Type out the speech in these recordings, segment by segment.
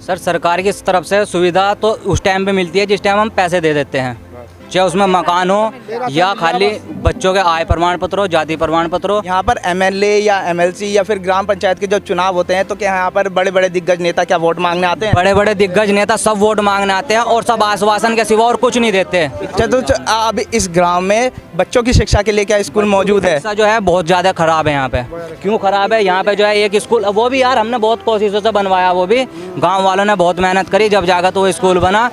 Sir सरकार की तरफ से सुविधा तो उस टाइम पे मिलती है जिस टाइम हम पैसे दे देते हैं, चाहे उसमें मकान हो या खाली बच्चों के आय प्रमाण पत्र हो, जाति प्रमाण पत्र हो। यहाँ पर एमएलए या एमएलसी या फिर ग्राम पंचायत के जो चुनाव होते हैं तो क्या यहाँ पर बड़े बड़े दिग्गज नेता क्या वोट मांगने आते हैं? बड़े बड़े दिग्गज नेता सब वोट मांगने आते हैं और सब आश्वासन के सिवा और कुछ नहीं देते। अब इस गांव में बच्चों की शिक्षा के लिए क्या स्कूल मौजूद है? शिक्षा जो है बहुत ज़्यादा खराब है यहाँ पे। क्यों खराब है? यहाँ पे जो है एक स्कूल, वो भी यार हमने बहुत कोशिशों से बनवाया, वो भी गाँव वालों ने बहुत मेहनत करी, जब जाकर तो वो स्कूल बना।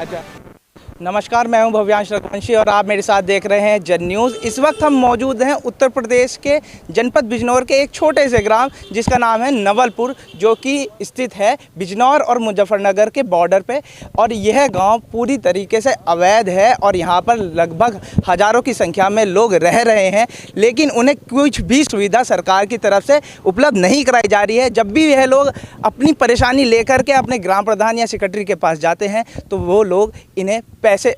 नमस्कार, मैं हूं भव्यांश रघुवंशी और आप मेरे साथ देख रहे हैं जन न्यूज़। इस वक्त हम मौजूद हैं उत्तर प्रदेश के जनपद बिजनौर के एक छोटे से ग्राम जिसका नाम है नवलपुर, जो कि स्थित है बिजनौर और मुजफ्फरनगर के बॉर्डर पे। और यह गांव पूरी तरीके से अवैध है और यहां पर लगभग हज़ारों की संख्या में लोग रह रहे हैं, लेकिन उन्हें कुछ भी सुविधा सरकार की तरफ से उपलब्ध नहीं कराई जा रही है। जब भी यह लोग अपनी परेशानी लेकर के अपने ग्राम प्रधान या सेक्रेटरी के पास जाते हैं तो वो लोग इन्हें पैसे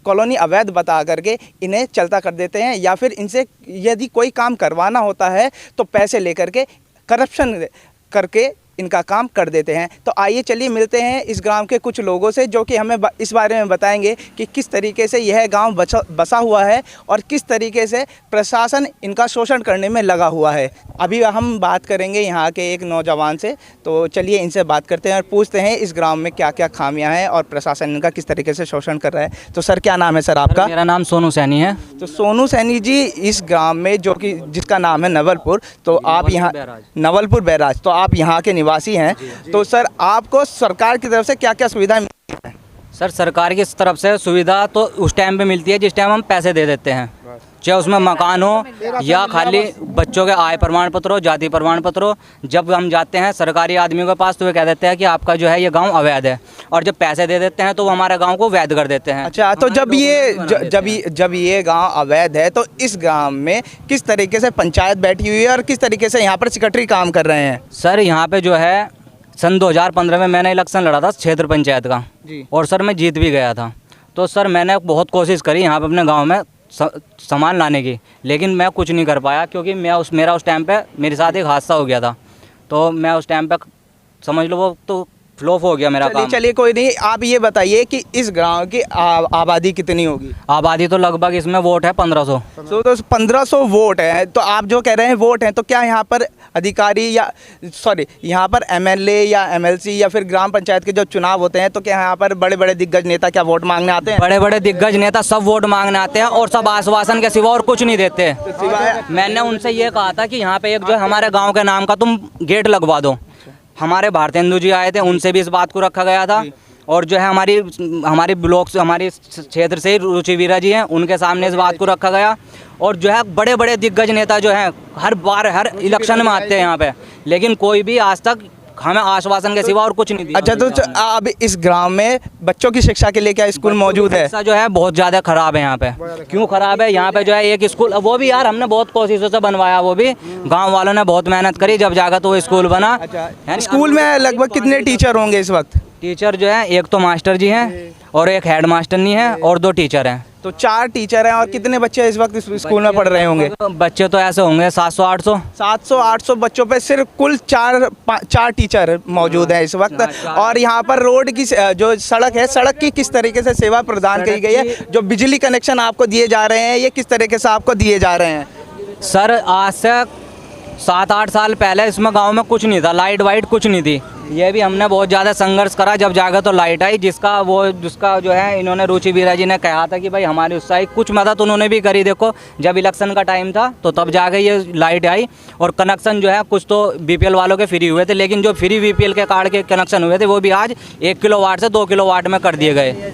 कॉलोनी अवैध बता करके इन्हें चलता कर देते हैं, या फिर इनसे यदि कोई काम करवाना होता है तो पैसे लेकर के करप्शन करके इनका काम कर देते हैं। तो आइए चलिए मिलते हैं इस गांव के कुछ लोगों से जो कि हमें इस बारे में बताएंगे कि किस तरीके से यह गांव बसा हुआ है और किस तरीके से प्रशासन इनका शोषण करने में लगा हुआ है। अभी हम बात करेंगे यहाँ के एक नौजवान से, तो चलिए इनसे बात करते हैं और पूछते हैं इस ग्राम में क्या क्या खामियां हैं और प्रशासन इनका किस तरीके से शोषण कर रहा है। तो सर क्या नाम है सर आपका? मेरा नाम सोनू सैनी है। तो सोनू सैनी जी, इस ग्राम में जो कि जिसका नाम है नवलपुर, तो आप यहाँ नवलपुर बैराज, तो आप यहाँ के निवासी हैं। तो सर आपको सरकार की तरफ से क्या क्या सुविधा मिलती है? सर सरकार की तरफ से सुविधा तो उस टाइम पे मिलती है जिस टाइम हम पैसे दे देते हैं, चाहे उसमें मकान हो या खाली बच्चों के आय प्रमाण पत्र हो, जाति प्रमाण पत्र हो। जब हम जाते हैं सरकारी आदमियों के पास तो वे कह देते हैं कि आपका जो है ये गांव अवैध है, और जब पैसे दे देते हैं तो वो हमारे गांव को वैध कर देते हैं। अच्छा, तो जब ये गांव अवैध है तो इस गांव में किस तरीके से पंचायत बैठी हुई है और किस तरीके से यहाँ पर सेक्रेटरी काम कर रहे हैं? सर यहाँ पे जो है सन 2015 में मैंने इलेक्शन लड़ा था क्षेत्र पंचायत का जी, और सर मैं जीत भी गया था। तो सर मैंने बहुत कोशिश करी यहाँ पे अपने गांव में सामान लाने की, लेकिन मैं कुछ नहीं कर पाया क्योंकि मेरा उस टाइम पे मेरे साथ एक हादसा हो गया था। तो मैं उस टाइम पे समझ लो वो तो फ्लॉप हो गया मेरा काम। चलिए कोई नहीं, आप ये बताइए कि इस गांव की आबादी कितनी होगी? आबादी तो लगभग इसमें वोट है 1500। तो 1500 वोट है। तो आप जो कह रहे हैं वोट हैं, तो क्या यहाँ पर अधिकारी या यहाँ पर एमएलए या एमएलसी या फिर ग्राम पंचायत के जो चुनाव होते हैं तो क्या यहाँ पर बड़े बड़े दिग्गज नेता क्या वोट मांगने आते हैं? बड़े बड़े दिग्गज नेता सब वोट मांगने आते हैं और सब आश्वासन के सिवा और कुछ नहीं देते। मैंने उनसे ये कहा था कि यहाँ पे एक जो हमारे गाँव के नाम का तुम गेट लगवा दो। हमारे भारतेंदु जी आए थे, उनसे भी इस बात को रखा गया था। और जो है हमारी ब्लॉक से, हमारी क्षेत्र से रुचि वीरा जी हैं, उनके सामने इस बात को रखा गया। और जो है बड़े बड़े दिग्गज नेता जो हैं हर बार हर इलेक्शन में आते हैं यहाँ पे, लेकिन कोई भी आज तक हमें आश्वासन के सिवा और कुछ नहीं दिया। अच्छा, तो अब इस ग्राम में बच्चों की शिक्षा के लिए क्या स्कूल मौजूद है? शिक्षा जो है बहुत ज़्यादा खराब है यहाँ पे। क्यों खराब है? यहाँ पे जो है एक स्कूल, वो भी यार हमने बहुत कोशिशों से बनवाया, वो भी गांव वालों ने बहुत मेहनत करी, जब जाकर तो वो स्कूल बना। अच्छा, स्कूल में लगभग कितने टीचर होंगे इस वक्त? टीचर जो है एक तो मास्टर जी हैं और एक हेड मास्टर नहीं है और 2 टीचर हैं। तो 4 टीचर हैं। और कितने बच्चे इस वक्त स्कूल में पढ़ रहे होंगे? बच्चे तो ऐसे होंगे 700-800 बच्चों पे सिर्फ कुल 4 टीचर मौजूद हैं इस वक्त। और यहाँ पर रोड की जो सड़क है, सड़क की किस तरीके से सेवा प्रदान की गई है? जो बिजली कनेक्शन आपको दिए जा रहे हैं ये किस तरीके से आपको दिए जा रहे हैं? सर आज से 7-8 साल पहले इसमें गांव में कुछ नहीं था, लाइट वाइट कुछ नहीं थी। ये भी हमने बहुत ज़्यादा संघर्ष करा, जब जाकर तो लाइट आई, जिसका जो है इन्होंने रुचि वीरा जी ने कहा था कि भाई हमारी उस साइड कुछ मदद उन्होंने भी करी। देखो जब इलेक्शन का टाइम था तो तब जाकर ये लाइट आई और कनेक्शन जो है कुछ तो बीपीएल वालों के फ्री हुए थे, लेकिन जो फ्री बीपीएल के कार्ड के कनेक्शन हुए थे वो भी आज 1 किलोवाट से 2 किलोवाट में कर दिए गए।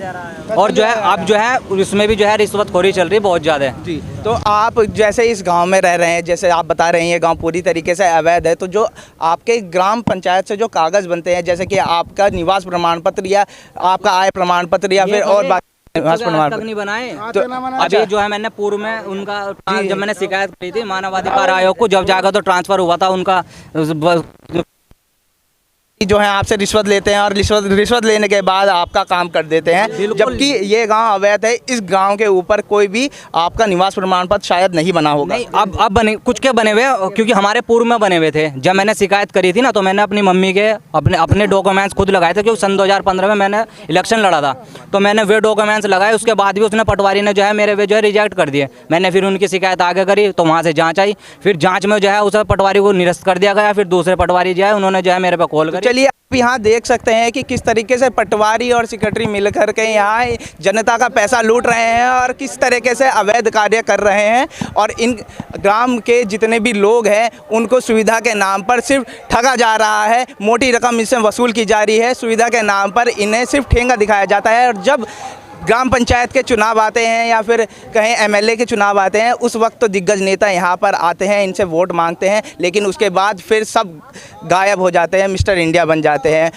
और जो है अब जो है उसमें भी जो है रिश्वतखोरी चल रही है बहुत ज़्यादा जी। तो आप जैसे इस गांव में रह रहे हैं, जैसे आप बता रहे हैं ये गांव पूरी तरीके से अवैध है, तो जो आपके ग्राम पंचायत से जो कागज़ बनते हैं, जैसे कि आपका निवास प्रमाण पत्र या आपका आय प्रमाण पत्र या फिर और निवास प्रमाण पत्र नहीं बनाए, तो अभी जो है मैंने पूर्व में उनका जब मैंने शिकायत की थी मानवाधिकार आयोग को, जब जाकर तो ट्रांसफ़र हुआ था उनका जो है आपसे रिश्वत लेते हैं और रिश्वत लेने के बाद आपका काम कर देते हैं, जबकि ये गांव अवैध है। इस गांव के ऊपर कोई भी आपका निवास प्रमाण पत्र शायद नहीं बना होगा। नहीं, अब बने, कुछ के बने हुए, क्योंकि हमारे पूर्व में बने हुए थे। जब मैंने शिकायत करी थी ना, तो मैंने अपनी मम्मी के अपने डॉक्यूमेंट्स खुद लगाए थे, क्योंकि सन 2015 में मैंने इलेक्शन लड़ा था, तो मैंने वे डॉक्यूमेंट्स लगाए। उसके बाद भी उसने पटवारी ने जो है मेरे वे जो है रिजेक्ट कर दिए। मैंने फिर उनकी शिकायत आगे करी, तो वहाँ से जाँच आई। फिर जाँच में जो है उस पटवारी को निरस्त कर दिया गया। फिर दूसरे पटवारी जो है उन्होंने जो है मेरे पे कॉल करी। चलिए, आप यहाँ देख सकते हैं कि किस तरीके से पटवारी और सेक्रेटरी मिलकर के यहाँ जनता का पैसा लूट रहे हैं और किस तरीके से अवैध कार्य कर रहे हैं। और इन ग्राम के जितने भी लोग हैं उनको सुविधा के नाम पर सिर्फ ठगा जा रहा है, मोटी रकम इससे वसूल की जा रही है। सुविधा के नाम पर इन्हें सिर्फ ठेंगा दिखाया जाता है। और जब ग्राम पंचायत के चुनाव आते हैं या फिर कहीं एमएलए के चुनाव आते हैं, उस वक्त तो दिग्गज नेता यहाँ पर आते हैं, इनसे वोट मांगते हैं, लेकिन उसके बाद फिर सब गायब हो जाते हैं, मिस्टर इंडिया बन जाते हैं।